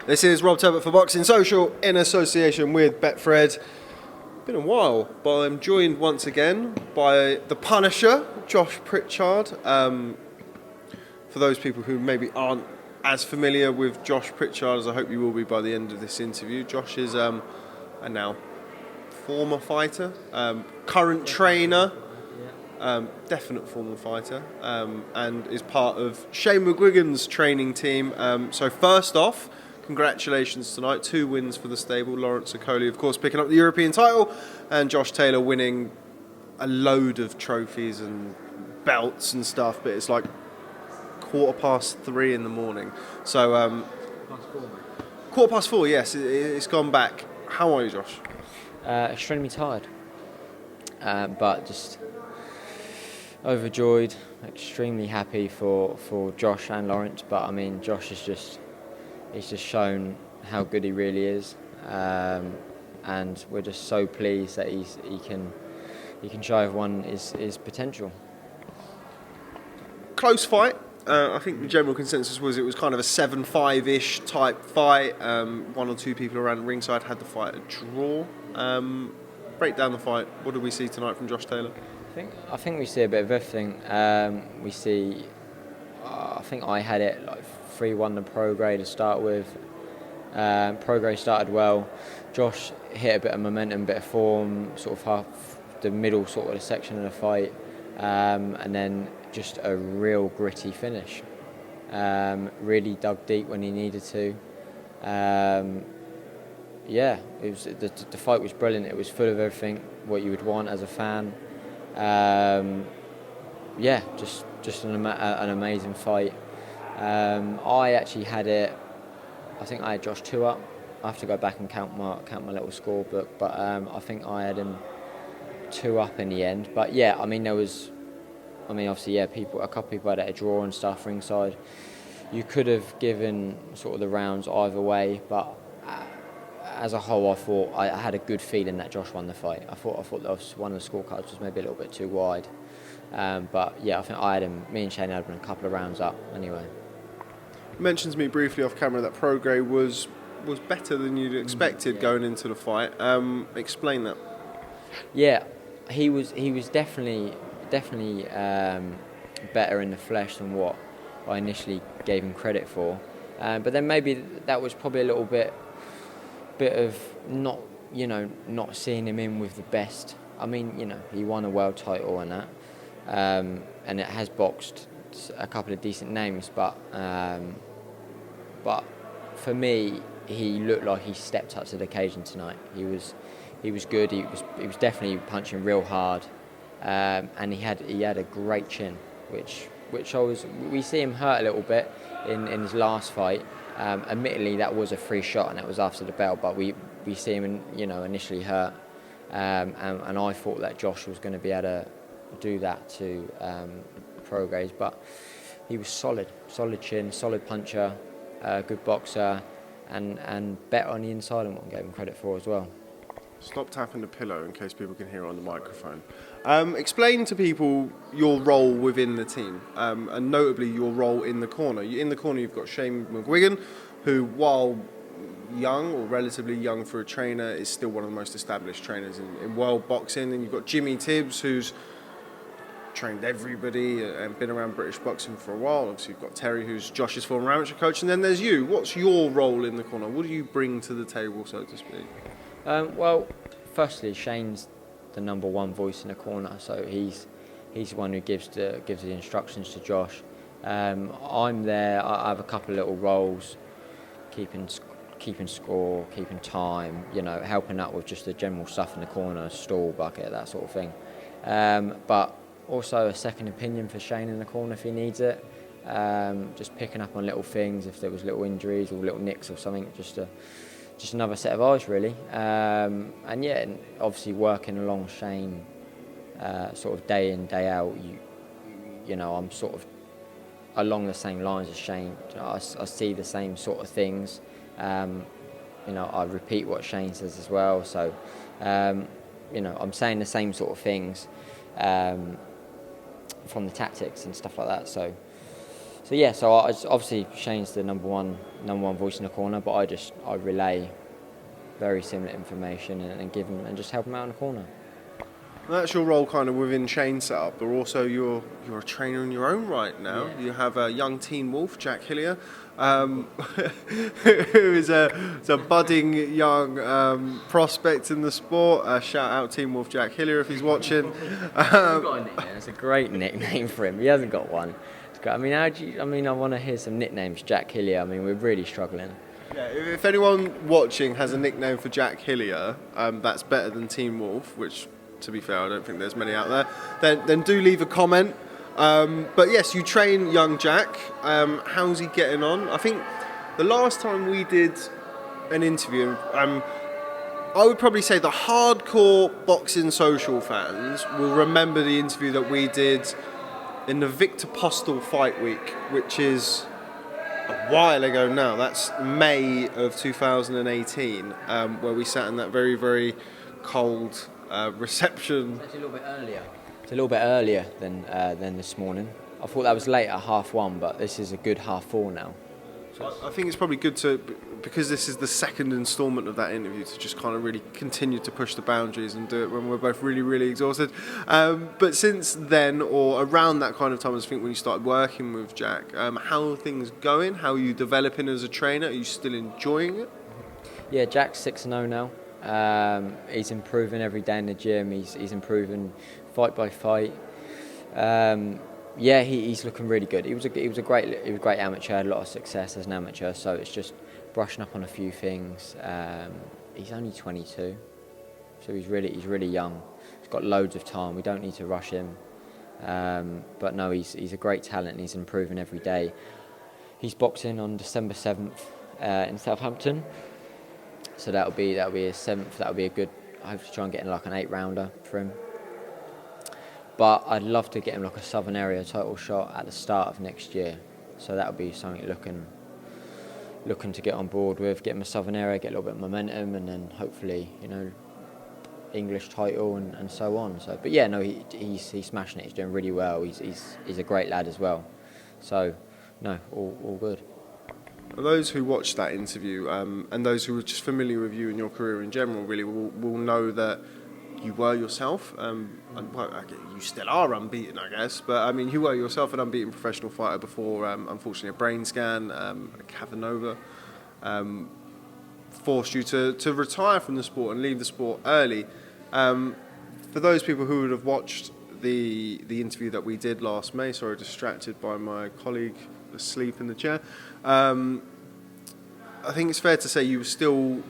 This is Rob Turbot for Boxing Social in association with Betfred. Been a while, but I'm joined once again by the Punisher, Josh Pritchard. For those people who maybe aren't as familiar with Josh Pritchard as I hope you will be by the end of this interview, Josh is a now former fighter, current trainer, definite former fighter, and is part of Shane McGUIGAN's training team. So first off, congratulations tonight, 2 wins for the stable. Lawrence Coley, of course, picking up the European title, and Josh Taylor winning a load of trophies and belts and stuff, but it's like 3:15 in the morning. So, Past 4, mate. 4:15, yes, it's gone back. How are you, Josh? Extremely tired, but just overjoyed, extremely happy for Josh and Lawrence. But I mean, Josh he's just shown how good he really is, and we're just so pleased that he can show everyone his potential. Close fight. I think the general consensus was it was kind of a 7-5-ish type fight. 1 or 2 people around ringside had the fight a draw. Break down the fight. What did we see tonight from Josh Taylor? I think we see a bit of everything. We see. I think I had it like 3-1 the PROGRAIS to start with. PROGRAIS started well. Josh hit a bit of momentum, bit of form, sort of half the middle sort of the section of the fight, and then just a real gritty finish. Really dug deep when he needed to. It was the fight was brilliant. It was full of everything what you would want as a fan. Just an amazing fight. I actually had it. I think I had Josh 2 up. I have to go back and count my little scorebook, but I think I had him 2 up in the end. But yeah, I mean obviously a couple people had a draw and stuff ringside. You could have given sort of the rounds either way, but as a whole, I thought I had a good feeling that Josh won the fight. I thought that was one of the scorecards was maybe a little bit too wide. But yeah, I think me and Shane had him a couple of rounds up anyway. You mentioned to me briefly off camera that PROGRAIS was better than you'd expected going into the fight. Explain that. Yeah, he was definitely better in the flesh than what I initially gave him credit for. But then maybe that was probably a little bit of not seeing him in with the best. I mean, he won a world title and that, and it has boxed a couple of decent names, but for me, he looked like he stepped up to the occasion tonight. He was good. He was definitely punching real hard, and he had a great chin, which we see him hurt a little bit in his last fight. Admittedly, that was a free shot and it was after the bell, but we see him initially hurt, and I thought that Josh was going to be able to do that to PROGRAIS, but he was solid chin, solid puncher, good boxer, and better on the inside than what I gave him credit for as well. Stop tapping the pillow in case people can hear on the microphone. Explain to people your role within the team, and notably your role in the corner. In the corner you've got Shane McGUIGAN, who while young or relatively young for a trainer is still one of the most established trainers in world boxing. And you've got Jimmy Tibbs, who's trained everybody and been around British boxing for a while. Obviously you've got Terry, who's Josh's former amateur coach, and then there's you. What's your role in the corner? What do you bring to the table, so to speak? Well, firstly, Shane's the number one voice in the corner, so he's the one who gives the instructions to Josh. I'm there. I have a couple of little roles, keeping score, keeping time, helping out with just the general stuff in the corner, stall, bucket, that sort of thing. But also a second opinion for Shane in the corner if he needs it. Just picking up on little things, if there was little injuries or little nicks or something, just another set of eyes really. And obviously working along Shane sort of day in, day out, I'm sort of along the same lines as Shane. I see the same sort of things. I repeat what Shane says as well. So, I'm saying the same sort of things from the tactics and stuff like that. So So obviously Shane's the number one voice in the corner, but I relay very similar information and give him and just help him out in the corner. And that's your role kind of within Shane's setup, but also you're a trainer in your own right now. Yeah. You have a young teen wolf, Jack Hillier, who is a budding young prospect in the sport. Shout out Teen Wolf Jack Hillier if he's watching. It's a great nickname for him. He hasn't got one. I mean, I want to hear some nicknames. Jack Hillier. I mean, we're really struggling. Yeah, if anyone watching has a nickname for Jack Hillier, that's better than Teen Wolf, which, to be fair, I don't think there's many out there. Then do leave a comment. But yes, you train young Jack. How's he getting on? I think the last time we did an interview, I would probably say the hardcore boxing social fans will remember the interview that we did in the Victor Postel fight week, which is a while ago now. That's May of 2018, where we sat in that very, very cold reception. It's a little bit earlier. It's a little bit earlier than this morning. I thought that was late at 1:30, but this is a good 4:30 now. So I think it's probably good to, because this is the second instalment of that interview, to just kind of really continue to push the boundaries and do it when we're both really, really exhausted. But since then, or around that kind of time, I think when you started working with Jack, how are things going? How are you developing as a trainer? Are you still enjoying it? Yeah, Jack's 6-0 now. He's improving every day in the gym. He's improving fight by fight. He's looking really good. He was a great amateur. Had a lot of success as an amateur. So it's just brushing up on a few things. He's only 22, so he's really young. He's got loads of time. We don't need to rush him. But no, he's a great talent and he's improving every day. He's boxing on December 7th in Southampton. So that'll be his 7th. That'll be a good. I hope to try and get in like an 8-rounder for him. But I'd love to get him like a Southern Area title shot at the start of next year. So that'll be something looking to get on board with. Get him a Southern Area, get a little bit of momentum, and then hopefully English title and so on. So, but yeah, no, he's smashing it. He's doing really well. He's a great lad as well. So, no, all good. Those who watched that interview and those who are just familiar with you and your career in general really will know that you were yourself, you still are unbeaten, I guess, but I mean, you were yourself an unbeaten professional fighter before, unfortunately, a brain scan, a Casanova, forced you to retire from the sport and leave the sport early. For those people who would have watched the interview that we did last May, sorry, distracted by my colleague asleep in the chair, I think it's fair to say you were still...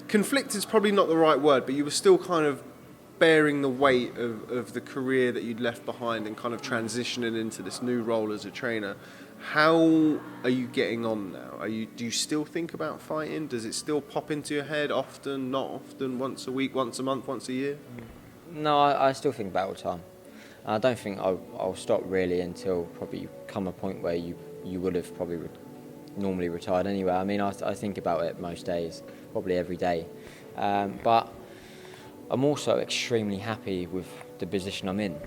Conflicted is probably not the right word, but you were still kind of bearing the weight of the career that you'd left behind and kind of transitioning into this new role as a trainer. How are you getting on now? Do you still think about fighting? Does it still pop into your head often, not often, once a week, once a month, once a year? No, I still think about it all the time. I don't think I'll stop really until probably come a point where you would have probably normally retired anyway. I mean, I think about it most days, probably every day. But I'm also extremely happy with the position I'm in.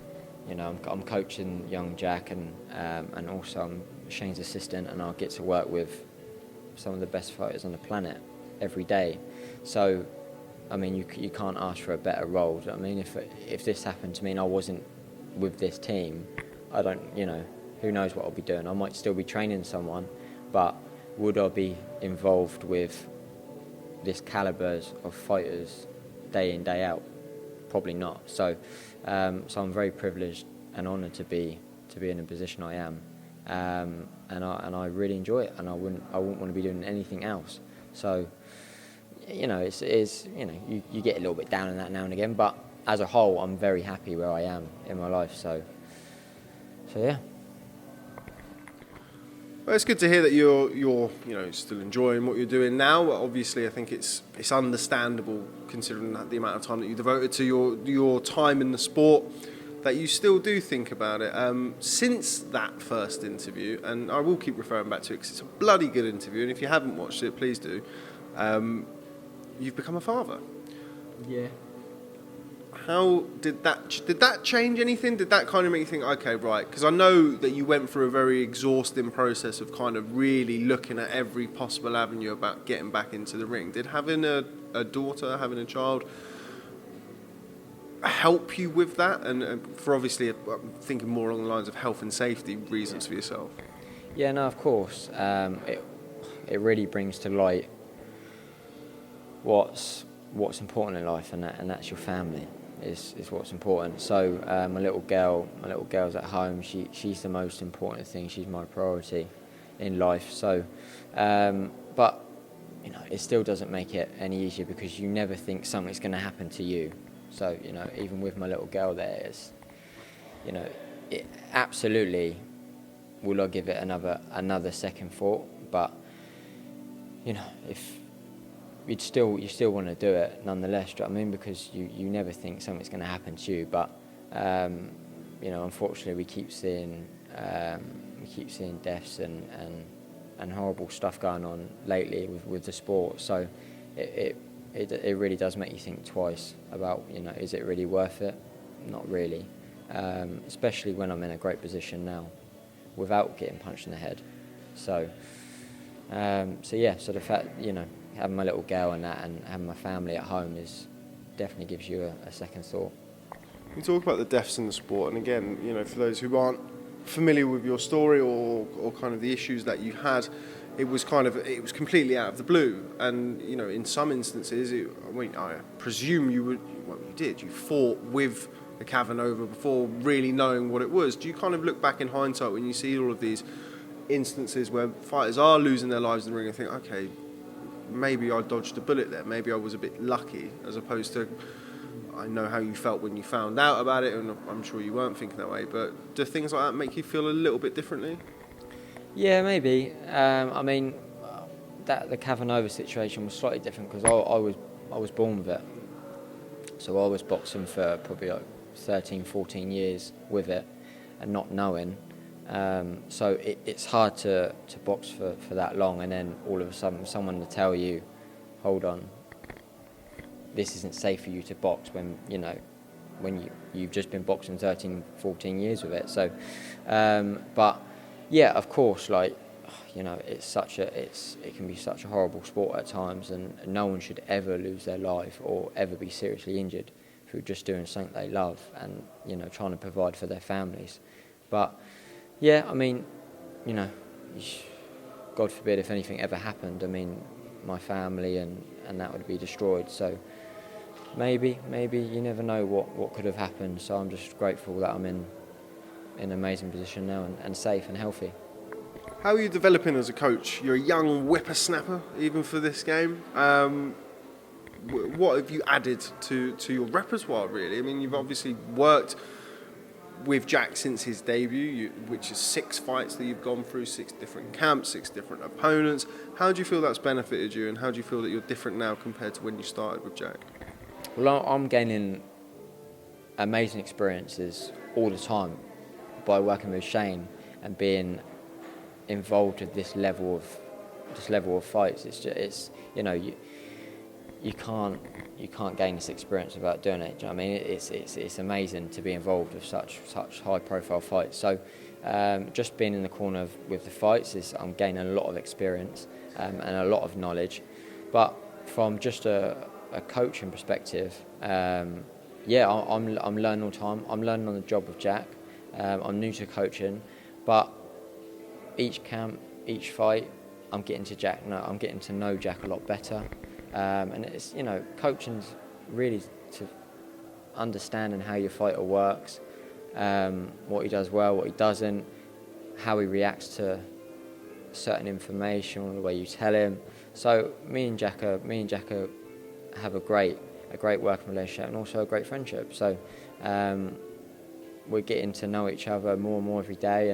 I'm coaching young Jack and also I'm Shane's assistant, and I get to work with some of the best fighters on the planet every day. So, I mean, you can't ask for a better role. I mean, if this happened to me and I wasn't with this team, I don't, who knows what I'll be doing. I might still be training someone, but would I be involved with this calibre of fighters day in, day out? Probably not. So I'm very privileged and honoured to be in a position I am, and I really enjoy it, and I wouldn't want to be doing anything else. So you get a little bit down in that now and again, but as a whole, I'm very happy where I am in my life. So yeah. Well, it's good to hear that you're still enjoying what you're doing now. Well, obviously, I think it's understandable considering the amount of time that you devoted to your time in the sport, that you still do think about it. Since that first interview, and I will keep referring back to it because it's a bloody good interview, and if you haven't watched it, please do. You've become a father. Yeah. How did that change anything? Did that kind of make you think, okay, right? Because I know that you went through a very exhausting process of kind of really looking at every possible avenue about getting back into the ring. Did having a daughter, having a child, help you with that? And for obviously, I'm thinking more along the lines of health and safety reasons for yourself. Yeah, no, of course. It really brings to light what's important in life, and that's your family is what's important. So my little girl's at home. She's the most important thing. She's my priority in life. So, but you know, it still doesn't make it any easier because you never think something's going to happen to you. So, you know, even with my little girl there, it's, you know, it absolutely will I give it another second thought, but you know, if you still want to do it nonetheless, do you know what I mean? Because you never think something's going to happen to you, but you know, unfortunately we keep seeing deaths and horrible stuff going on lately with the sport. So it really does make you think twice about, you know, is it really worth it? Not really, especially when I'm in a great position now without getting punched in the head. So so the fact, you know, having my little girl and that and having my family at home definitely gives you a second thought. You talk about the deaths in the sport, and again, you know, for those who aren't familiar with your story or kind of the issues that you had, it was completely out of the blue, and you know, in some instances, I presume you fought with the Cavanova before really knowing what it was. Do you kind of look back in hindsight when you see all of these instances where fighters are losing their lives in the ring and think, okay, maybe I dodged a bullet there, maybe I was a bit lucky, as opposed to, I know how you felt when you found out about it, and I'm sure you weren't thinking that way, but do things like that make you feel a little bit differently? Yeah, maybe. I mean, the Cavanova situation was slightly different because I was born with it. So I was boxing for probably like 13, 14 years with it and not knowing. So it's hard to box for that long, and then all of a sudden someone to tell you, hold on, this isn't safe for you to box when you've just been boxing 13, 14 years with it. So, but yeah, of course, like, you know, it can be such a horrible sport at times, and no one should ever lose their life or ever be seriously injured through just doing something they love and, you know, trying to provide for their families. But yeah, I mean, you know, God forbid if anything ever happened, I mean, my family and that would be destroyed. So maybe you never know what could have happened. So I'm just grateful that I'm in an amazing position now and safe and healthy. How are you developing as a coach? You're a young whippersnapper, even for this game. What have you added to your repertoire, really? I mean, you've obviously worked with Jack since his debut, which is 6 fights that you've gone through, 6 different camps, 6 different opponents. How do you feel that's benefited you, and how do you feel that you're different now compared to when you started with Jack? Well, I'm gaining amazing experiences all the time by working with Shane and being involved with this level of fights. It's you know, you can't gain this experience without doing it. Do you know what I mean? It's amazing to be involved with such high profile fights. So just being in the corner with the fights I'm gaining a lot of experience and a lot of knowledge. But from just a coaching perspective, I'm learning all the time. I'm learning on the job with Jack. I'm new to coaching, but each camp, each fight, I'm getting to know Jack a lot better. And it's, you know, coaching's really to understanding how your fighter works, what he does well, what he doesn't, how he reacts to certain information, or the way you tell him. So me and Jack have a great working relationship and also a great friendship. So we're getting to know each other more and more every day,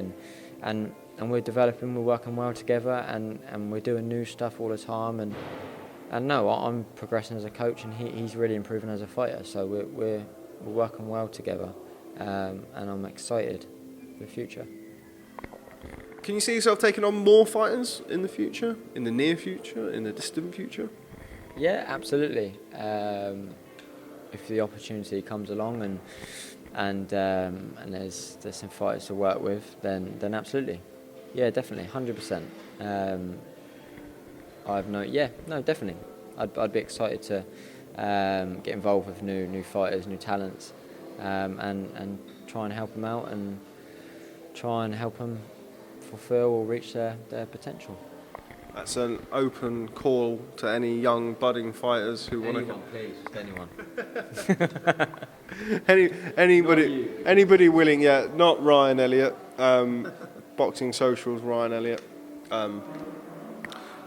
and we're developing, we're working well together, and we're doing new stuff all the time. And no, I'm progressing as a coach, and he's really improving as a fighter. So we're working well together, and I'm excited for the future. Can you see yourself taking on more fighters in the future, in the near future, in the distant future? Yeah, absolutely. if the opportunity comes along and there's some fighters to work with, then absolutely, yeah, definitely, 100%. Definitely. I'd be excited to get involved with new fighters, new talents, and try and help them out and try and help them fulfil or reach their potential. That's an open call to any young budding fighters who want to. Anyone, please, just anyone. Anybody willing? Yeah, not Ryan Elliott. Boxing Socials, Ryan Elliott.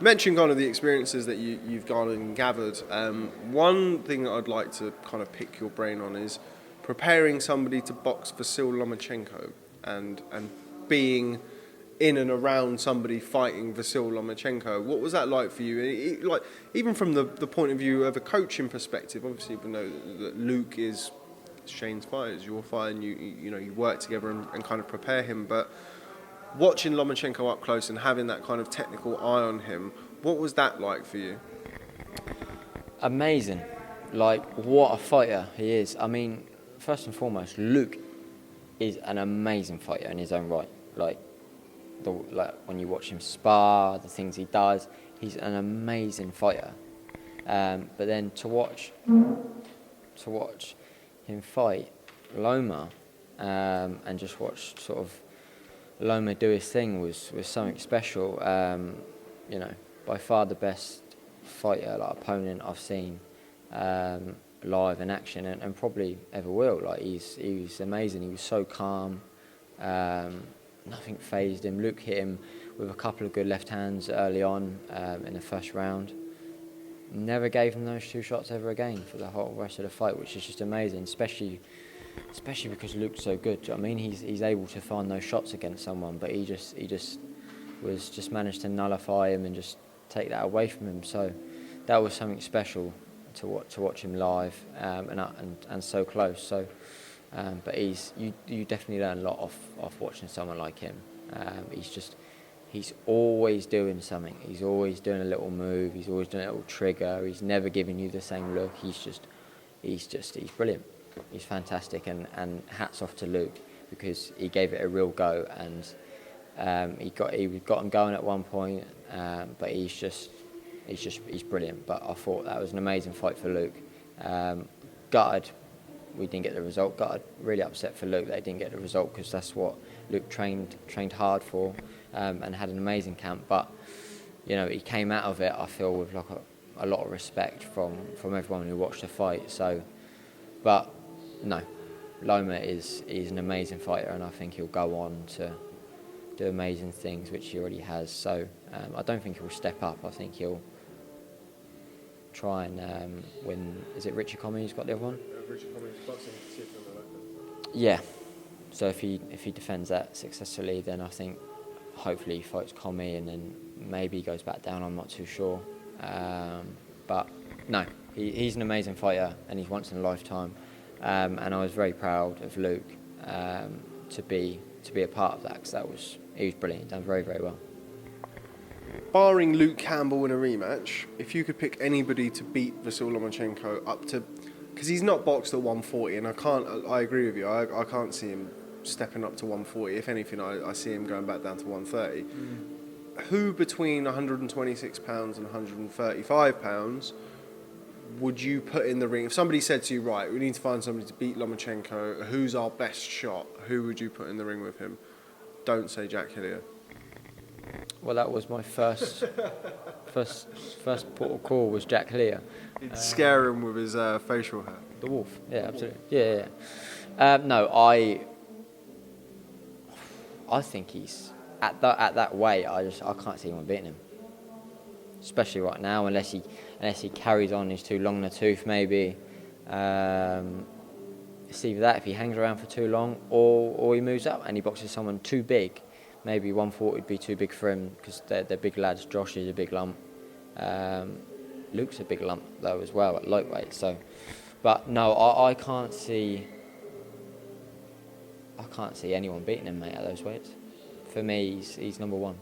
Mention kind of the experiences that you've gone and gathered. One thing that I'd like to kind of pick your brain on is preparing somebody to box Vasyl Lomachenko and being in and around somebody fighting Vasyl Lomachenko. What was that like for you? Like, even from the point of view of a coaching perspective, obviously we know that Luke is Shane's fighter, is your fighter, and you work together and kind of prepare him. But watching Lomachenko up close and having that kind of technical eye on him, what was that like for you? Amazing. Like, what a fighter he is. I mean, first and foremost, Luke is an amazing fighter in his own right. Like when you watch him spar, the things he does, he's an amazing fighter. But then to watch him fight Loma, and just watch sort of Loma do his thing was something special. By far the best fighter, opponent I've seen live in action, and probably ever will. Like, he's amazing. He was so calm. Nothing fazed him. Luke hit him with a couple of good left hands early on in the first round. Never gave him those 2 shots ever again for the whole rest of the fight, which is just amazing, especially because Luke's so good. Do you know what I mean? He's able to find those shots against someone, but he just managed to nullify him and just take that away from him. So that was something special to watch him live and so close. So. But you definitely learn a lot off watching someone like him. He's always doing something. He's always doing a little move. He's always doing a little trigger. He's never giving you the same look. He's brilliant. He's fantastic, and hats off to Luke, because he gave it a real go, and he got him going at one point. But he's brilliant. But I thought that was an amazing fight for Luke. Gutted we didn't get the result. Got really upset for Luke that he didn't get the result, because that's what Luke trained hard for, and had an amazing camp. But he came out of it, I feel, with like a lot of respect from everyone who watched the fight. So, but no, Loma is an amazing fighter, and I think he'll go on to do amazing things, which he already has. So I don't think he'll step up. I think he'll try and win. Is it Richard Comey who's got the other one? Richard Comey's boxing. Yeah. So if he defends that successfully, then I think hopefully he fights Comey, and then maybe he goes back down. I'm not too sure. But no, he's an amazing fighter, and he's once in a lifetime. And I was very proud of Luke to be a part of that, because he was brilliant. He done very, very well. Barring Luke Campbell in a rematch, if you could pick anybody to beat Vasyl Lomachenko up to, because he's not boxed at 140, and I agree with you. I can't see him stepping up to 140. If anything, I see him going back down to 130. Who between 126 pounds and 135 pounds would you put in the ring? If somebody said to you, right, we need to find somebody to beat Lomachenko, who's our best shot? Who would you put in the ring with him? Don't say Jack Hillier. Well, that was my first port of call was Jack Hillier. He'd scare him with his facial hair. The wolf, yeah, absolutely, yeah. No, I think he's at that weight. I can't see anyone beating him, especially right now, unless he carries on. He's too long in the tooth, maybe. It's either that, if he hangs around for too long, or he moves up and he boxes someone too big. Maybe 140 would be too big for him, because they're big lads. Josh is a big lump. Luke's a big lump though as well at lightweight. So, but no, I can't see anyone beating him, mate, at those weights. For me, he's number one.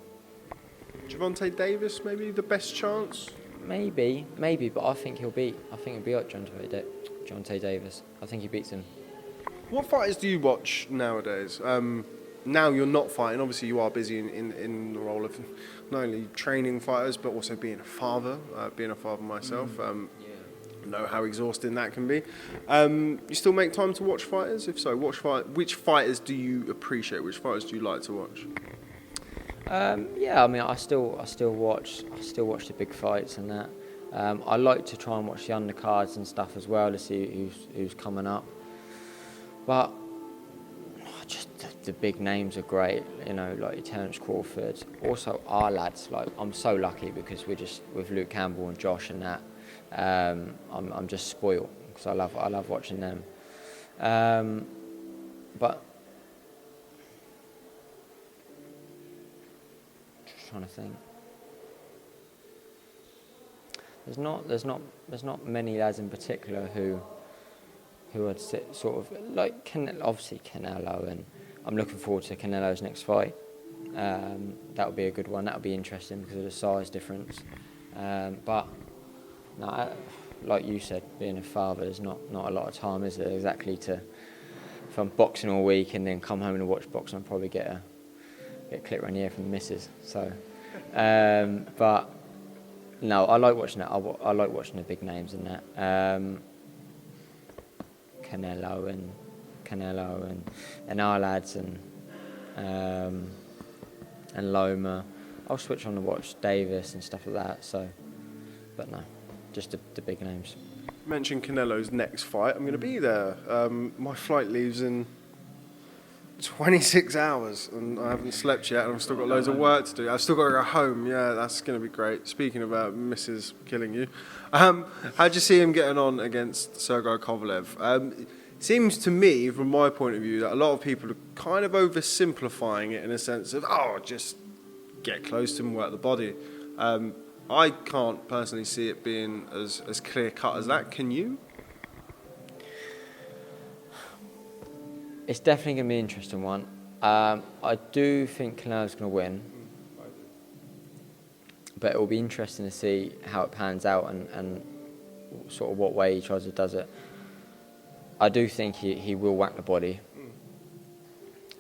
Gervonta Davis, maybe the best chance. Maybe, but I think he'll beat Gervonta Davis. Jonte Davis. I think he beats him. What fighters do you watch nowadays? Now you're not fighting. Obviously, you are busy in the role of not only training fighters but also being a father. Being a father myself, know how exhausting that can be. You still make time to watch fighters? If so, which fighters do you appreciate? Which fighters do you like to watch? Yeah, I mean, I still watch the big fights and that. I like to try and watch the undercards and stuff as well to see who's coming up. But just the big names are great, you know, like Terence Crawford. Also, our lads, like I'm so lucky because we're just with Luke Campbell and Josh and that. I'm just spoiled because I love watching them. But just trying to think. There's not many lads in particular who I'd sit sort of like obviously Canelo, and I'm looking forward to Canelo's next fight. That'll be a good one. That'll be interesting because of the size difference. But no, like you said, being a father, there's not a lot of time, is there? Exactly if I'm boxing all week and then come home and watch boxing, I'll probably get a clip around the ear from the missus. So, but no, I like watching that. I like watching the big names in that. Canelo and our lads and Loma. I'll switch on to watch Davis and stuff like that. So, but no, just the big names. You mentioned Canelo's next fight. I'm going to be there. My flight leaves in 26 hours and I haven't slept yet and I've still got loads of work to do. I've still got to go home. Yeah, that's going to be great. Speaking about Mrs. killing you, how'd you see him getting on against Sergey Kovalev? It seems to me, from my point of view, that a lot of people are kind of oversimplifying it in a sense of, just get close to him, work the body. I can't personally see it being as clear-cut as that. Can you? It's definitely going to be an interesting one. I do think Canelo's going to win. But it will be interesting to see how it pans out and sort of what way he tries to does it. I do think he will whack the body.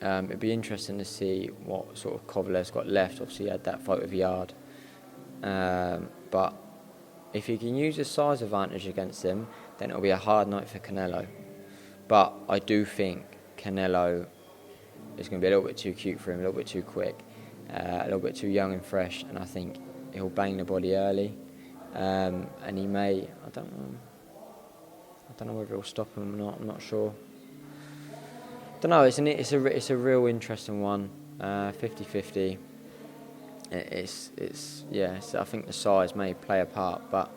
It'd be interesting to see what sort of Kovalev's got left. Obviously, he had that fight with Yard. But if he can use his size advantage against him, then it'll be a hard night for Canelo. But I do think Canelo is going to be a little bit too cute for him, a little bit too quick, a little bit too young and fresh, and I think he'll bang the body early. And he may, I don't know whether he'll stop him or not. I'm not sure. Don't know. It's a real interesting one. 50-50. I think the size may play a part, but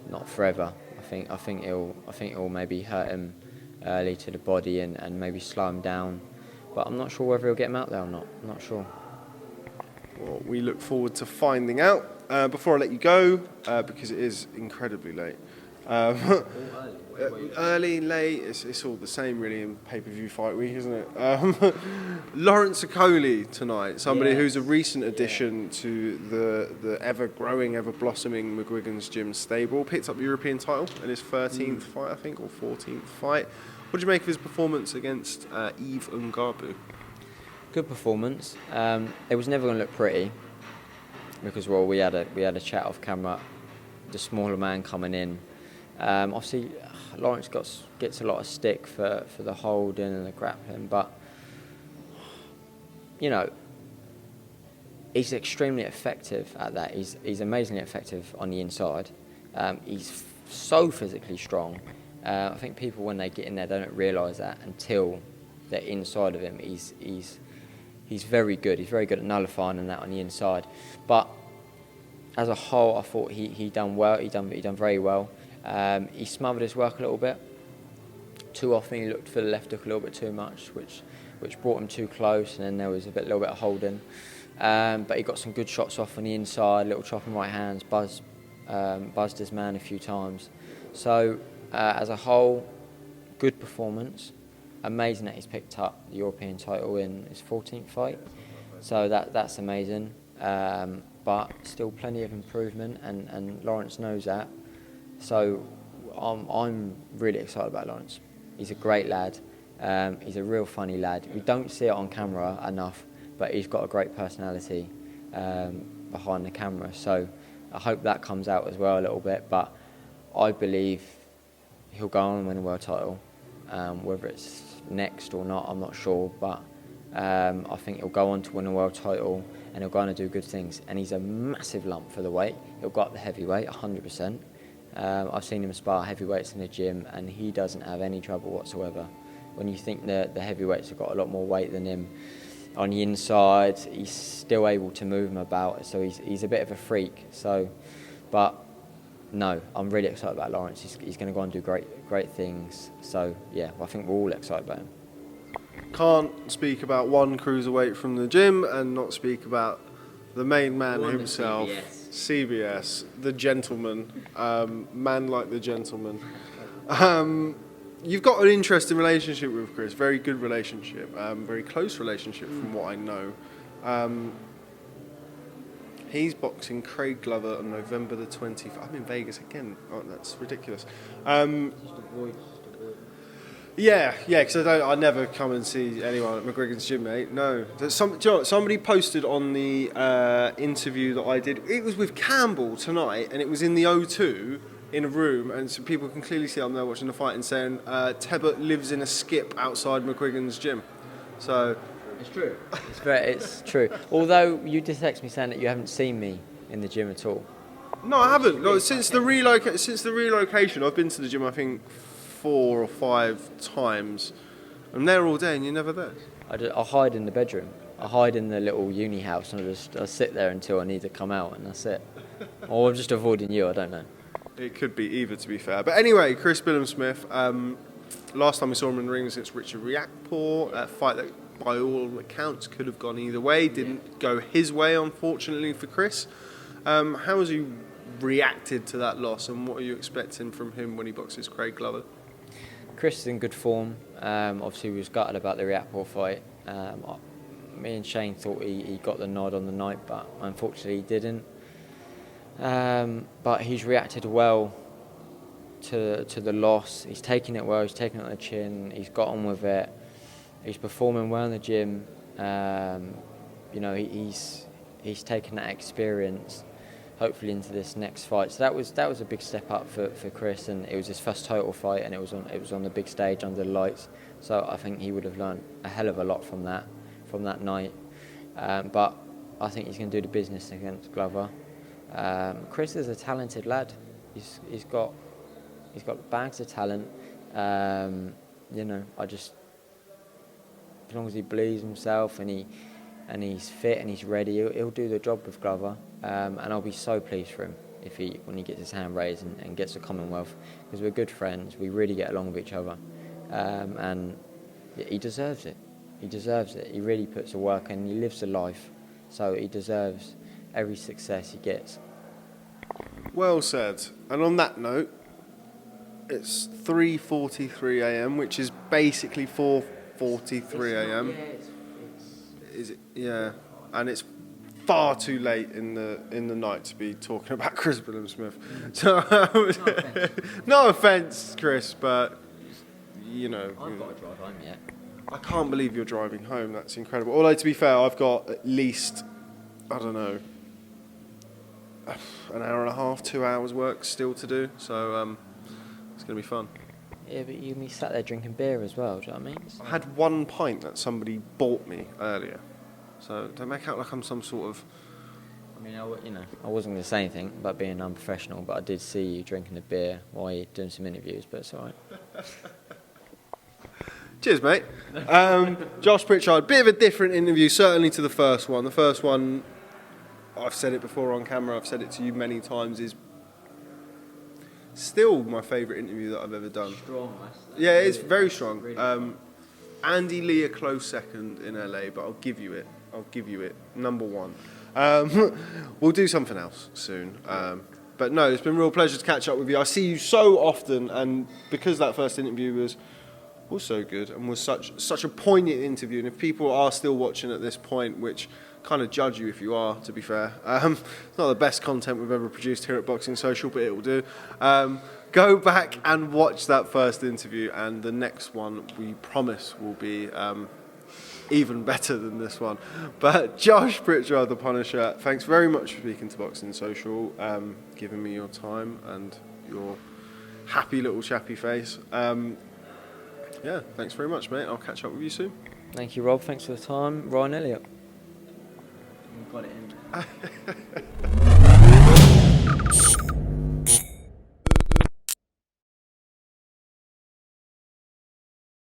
not forever. I think it'll maybe hurt him early to the body and maybe slow him down. But I'm not sure whether he'll get him out there or not. I'm not sure. Well, we look forward to finding out. Before I let you go, because it is incredibly late. Early, late, it's all the same really in pay-per-view fight week, isn't it? Lawrence Okoli tonight, somebody who's a recent addition to the ever-growing, ever-blossoming McGUIGAN's gym stable. Picked up the European title in his 13th fight, I think, or 14th fight. What do you make of his performance against Yves Ngabu? Good performance. It was never going to look pretty because we had a chat off camera. The smaller man coming in. Obviously, Lawrence gets a lot of stick for the holding and the grappling, but you know, he's extremely effective at that. He's amazingly effective on the inside. He's so physically strong. I think people, when they get in there, don't realise that until they're inside of him. He's very good. He's very good at nullifying and that on the inside. But as a whole, I thought he done well. He done very well. He smothered his work a little bit. Too often he looked for the left hook a little bit too much, which brought him too close, and then there was a little bit of holding. But he got some good shots off on the inside, little chopping right hands, buzzed his man a few times. So as a whole, good performance. Amazing that he's picked up the European title in his 14th fight. So that's amazing. But still plenty of improvement, and Lawrence knows that. So I'm really excited about Lawrence. He's a great lad. He's a real funny lad. We don't see it on camera enough, but he's got a great personality behind the camera. So I hope that comes out as well a little bit. But I believe he'll go on and win a world title. Whether it's next or not, I'm not sure. But I think he'll go on to win a world title, and he'll go on and do good things. And he's a massive lump for the weight. He'll go up the heavyweight, 100%. I've seen him spar heavyweights in the gym, and he doesn't have any trouble whatsoever. When you think that the heavyweights have got a lot more weight than him, on the inside, he's still able to move him about. So he's a bit of a freak. So, but no, I'm really excited about Lawrence. He's going to go and do great things. So yeah, I think we're all excited about him. Can't speak about one cruiserweight from the gym and not speak about the main man himself, CBS, the gentleman, man like the gentleman. You've got an interesting relationship with Chris, very good relationship, very close relationship from what I know. He's boxing Craig Glover on November the 20th. I'm in Vegas again. Oh, that's ridiculous. Yeah, because I never come and see anyone at McGUIGAN's gym, mate. No. Somebody posted on the interview that I did. It was with Campbell tonight, and it was in the O2 in a room, and so people can clearly see I'm there watching the fight and saying Tebbert lives in a skip outside McGUIGAN's gym. So it's true. It's true. Although you did text me saying that you haven't seen me in the gym at all. No, I haven't. No, since the relocation, I've been to the gym, I think, 4 or 5 times. I'm there all day and you're never there. I hide in the bedroom. I hide in the little uni house and I sit there until I need to come out, and that's it. Or I'm just avoiding you, I don't know. It could be either, to be fair. But anyway, Chris Burnham Smith, last time we saw him in the ring was against Richard Riakporhe, a fight that by all accounts could have gone either way. Didn't go his way, unfortunately, for Chris. How has he reacted to that loss, and what are you expecting from him when he boxes Craig Glover? Chris is in good form. Obviously, we was gutted about the Riakporhe fight. Me and Shane thought he got the nod on the night, but unfortunately he didn't. But he's reacted well to the loss. He's taken it well. He's taken it on the chin. He's got on with it. He's performing well in the gym. He's taken that experience, hopefully, into this next fight. So that was a big step up for Chris, and it was his first title fight, and it was on the big stage under the lights. So I think he would have learned a hell of a lot from that night. But I think he's going to do the business against Glover. Chris is a talented lad. He's got bags of talent. As long as he believes himself and he's fit and he's ready, he'll do the job with Glover. And I'll be so pleased for him when he gets his hand raised and gets the Commonwealth, because we're good friends. We really get along with each other, and he deserves it. He deserves it. He really puts the work in. He lives the life, so he deserves every success he gets. Well said. And on that note, it's 3:43 a.m., which is basically 4:43 a.m. Is it? Yeah, and it's far too late in the night to be talking about Chris Burnham Smith. So, no offence, Chris, but you know. I've got to drive home yet. I can't believe you're driving home. That's incredible. Although, to be fair, I've got at least, I don't know, an hour and a half, 2 hours work still to do. So it's going to be fun. Yeah, but you and me sat there drinking beer as well, do you know what I mean? I had 1 pint that somebody bought me earlier. So don't make out like I'm some sort of... I mean, I wasn't going to say anything about being unprofessional, but I did see you drinking a beer while you're doing some interviews, but it's all right. Cheers, mate. Josh Pritchard, bit of a different interview, certainly to the first one. The first one, I've said it before on camera, I've said it to you many times, is still my favourite interview that I've ever done. Strong, yeah, it's very strong. Really Andy Lee a close second in LA, but I'll give you it. Number 1. We'll do something else soon. But no, it's been a real pleasure to catch up with you. I see you so often, and because that first interview was so good and was such a poignant interview, and if people are still watching at this point, which kind of judge you if you are, to be fair, it's not the best content we've ever produced here at Boxing Social, but it will do. Go back and watch that first interview, and the next one we promise will be even better than this one. But Josh Pritchard, the Punisher, thanks very much for speaking to Boxing Social, giving me your time and your happy little chappy face. Yeah, thanks very much, mate. I'll catch up with you soon. Thank you, Rob. Thanks for the time. Ryan Elliott. We've got it in.